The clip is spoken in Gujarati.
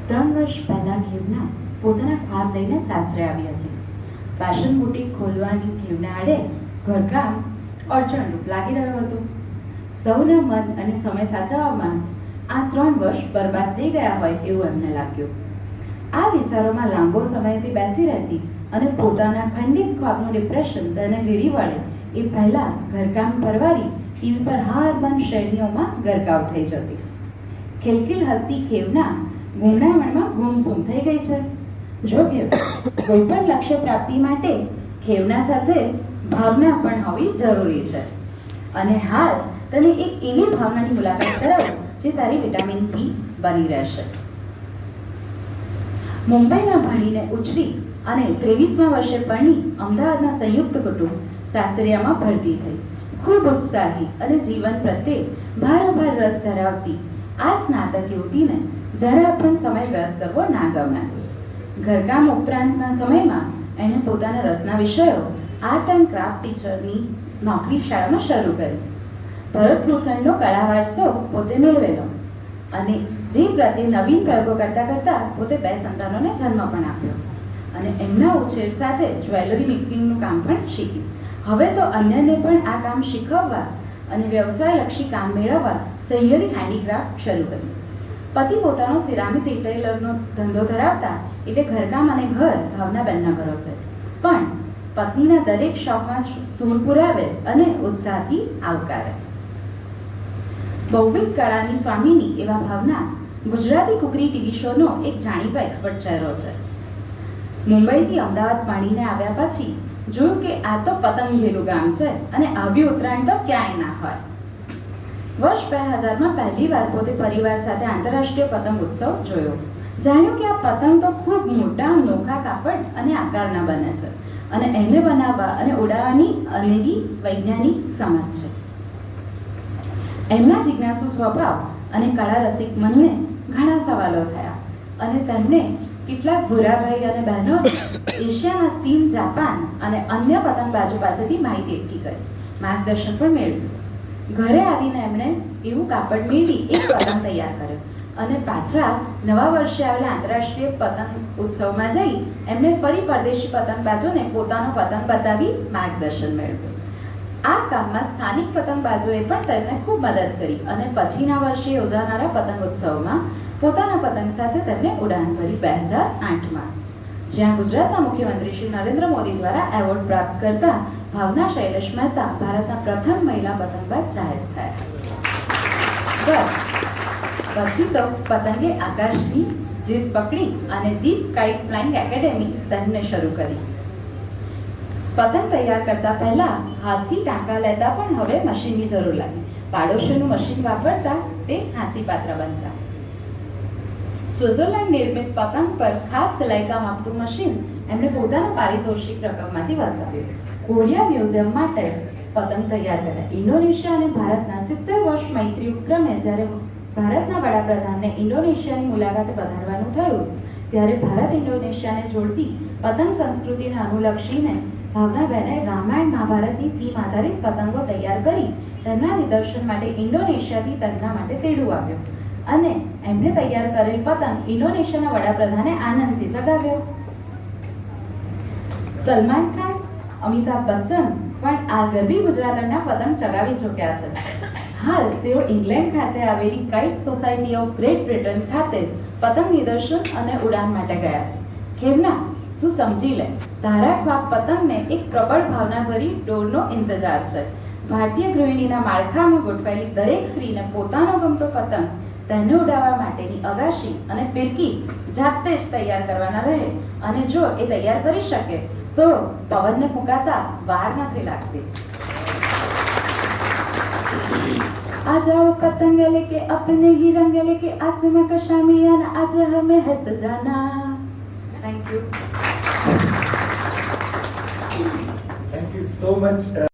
3 વર્ષ પહેલા ખેવના પોતાના ખાર લઈને સાસરે આવી હતી. ફેશન બુટીક ખોલવાની ખેવના આડે ઘરકામ અડચણરૂપ લાગી રહ્યું હતું. સૌના મન અને સમય સાચવવામાં આ 3 વર્ષ બરબાદ થઈ ગયા હોય એવું એમને લાગ્યું. આ વિચારોમાં લાંબો સમયથી બેસી રહેતી અને પોતાના ખંડિત ખ્વાબનું ડિપ્રેશન તેને ઘેરી વળે એ પહેલા ઘરકામ પરવારી ટીવી પર હાર બંધ શ્રેણીઓમાં ગરકાવ થઈ જતી. ખિલખિલ હસતી ખેવના ગુંગળામણમાં ગુમસુમ થઈ ગઈ છે. જો કે કોઈ પણ લક્ષ્ય પ્રાપ્તિ માટે ખેવના સાથે ભાવના પણ હોવી જરૂરી છે. અને હાલ તને એક એવી ભાવનાની મુલાકાત કરાવું જે તારી વિટામિન પી બની રહેશે. મુંબઈમાં ભણીને ઉછરી અને 23મા વર્ષે પરણી અમદાવાદના સંયુક્ત કુટુંબ સાસરિયામાં ભરતી થઈ. ખૂબ ઉત્સાહી અને જીવન પ્રત્યે ભારોભાર રસ ધરાવતી આ સ્નાતક યુવતીને જરા પણ સમય વ્યર્થ કરવો ના ગમે. ઘરકામ ઉપરાંતના સમયમાં એણે પોતાના રસના વિષયો આર્ટ એન્ડ ક્રાફ્ટ ટીચરની નોકરી શાળામાં શરૂ કરી. ભરતભૂષણનો કળા વારસો પોતે મેળવેલો અને જે પ્રત્યે નવીન પ્રયોગો કરતા કરતા પોતે 2 સંતાનોને જન્મ પણ આપ્યો અને એમના ઉછેર સાથે જ્વેલરી મેકિંગનું કામ પણ શીખ્યું. હવે તો અન્યને પણ આ કામ શીખવવા અને વ્યવસાયલક્ષી કામ મેળવવા સહિયરી હેન્ડીક્રાફ્ટ શરૂ કર્યું. પતિ પોતાનો સિરામિક રિટેલરનો ધંધો ધરાવતા એટલે ઘરકામ અને ઘર ભાવનાબેનના ઘરો છે. પણ પત્નીના દરેક શોખમાં સૂર પુરાવે અને ઉત્સાહથી આવકારે. બહુવિધ કળાની સ્વામીની એવા ભાવના ગુજરાતી કુકરી ટીવી શોનો એક જાણીતો એક્સપર્ટ ચહેરો છે. મુંબઈથી અમદાવાદ પાણીને આવ્યા પછી જોયું કે આ તો પતંગેલું ગામ છે અને આવી ઉત્તરાયણ તો ક્યાંય ના હોય. વર્ષ 2000માં પહેલી વાર પોતે પરિવાર સાથે આંતરરાષ્ટ્રીય પતંગ ઉત્સવ જોયો. જાણ્યું કે આ પતંગ તો ખૂબ મોટા નોખા કાપડ અને આકારના બને છે અને એને બનાવવા અને ઉડાવવાની અનેરી વૈજ્ઞાનિક સમજ છે. એમના જિજ્ઞાસુ સ્વભાવ અને કળા રસિક મનને ઘણા સવાલો થયા અને તેમને કેટલાક ભૂરાભાઈ અને બહેનો એશિયાના ચીન, જાપાન અને અન્ય પતંગબાજો પાસેથી માહિતી એકઠી કરી, માર્ગદર્શન પણ મેળવ્યું. ઘરે આવીને એમણે એવું કાપડ મેળવી એક પતંગ તૈયાર કર્યો અને પાછા નવા વર્ષે આવેલા આંતરરાષ્ટ્રીય પતંગ ઉત્સવમાં જઈ એમણે ફરી પરદેશી પતંગબાજોને પોતાનો પતંગ બતાવી માર્ગદર્શન મેળવ્યું. આ કામમાં સ્થાનિક પતંગબાજોએ પણ તેમને ખૂબ મદદ કરી અને પછીના વર્ષે યોજાનારા પતંગ ઉત્સવમાં પોતાના પતંગ સાથે તેમને ઉડાન ભરી 2008માં, જ્યાં ગુજરાતના મુખ્યમંત્રી શ્રી નરેન્દ્ર મોદી દ્વારા એવોર્ડ પ્રાપ્ત કરતા ભાવના શૈલેષ મહેતા ભારતના પ્રથમ મહિલા પતંગબાજ જાહેર થયા. પછી તો પતંગે આકાશની જીદ પકડી અને દીપ કાઇટ ફ્લાઇંગ એકેડેમી તેમને શરૂ કરી. પતંગ તૈયાર કરતા પહેલા હાથથી ટાંકા લેતા પણ હવે મશીનની જરૂર લાગી. પાડોશીનું મશીન વાપરતા તે હાંસીપાત્ર બનતા. સ્વિટ્ઝરલેન્ડ નિર્મિત પતંગ પર ખાસ સિલાઈ કામ આપતું મશીન એમણે પોતાના પારિતોષિક રકમમાંથી વસાવ્યું. કોરિયા મ્યુઝિયમ માટે પતંગ તૈયાર કર્યા. ઇન્ડોનેશિયા અને ભારતના 70 વર્ષ મૈત્રી ઉપક્રમે જ્યારે ભારતના વડાપ્રધાનને ઇન્ડોનેશિયાની મુલાકાતે પધારવાનું થયું ત્યારે ભારત ઇન્ડોનેશિયાને જોડતી પતંગ સંસ્કૃતિને અનુલક્ષીને ભાવનાબેને રામાયણ મહાભારતની થીમ આધારિત પતંગો તૈયાર કરી તેમના નિદર્શન માટે ઇન્ડોનેશિયાથી તેમના માટે તેડું આવ્યો અને એમણે તૈયાર કરેલ પતંગ ઇન્ડોનેશિયાના વડાપ્રધાને આનંદથી ચગાવ્યો. સલમાન ખાન, અમિતાભ બચ્ચન પણ આ ગરબી ગુજરાતના પતંગ ચગાવી ચૂક્યા છે. હાલ તેઓ ઇંગ્લેન્ડ ખાતે આવેલી kite society of great Britain ખાતે પતંગ નિદર્શન અને ઉડાન માટે ગયા. ખેવના, તું સમજી લે, તારા ખ્વાબ પતંગને એક પ્રબળ ભાવનાભરી ડોરનો ઇંતજાર છે. ભારતીય ગૃહિણીના માળખામાં ગોઠવાયેલી દરેક સ્ત્રીને પોતાનો ગમતો પતંગ તેને ઉડાવવા માટેની અગાશી અને ફિરકી જાતે જ તૈયાર કરવાના રહે અને જો એ તૈયાર કરી શકે તો પવનને ફૂંકાતા વાર નથી લાગતી. आ जाओ पतंग लेके अपने ही रंग लेके आसमां का शामियाना आज हमें है सजाना. Thank you. Thank you so much.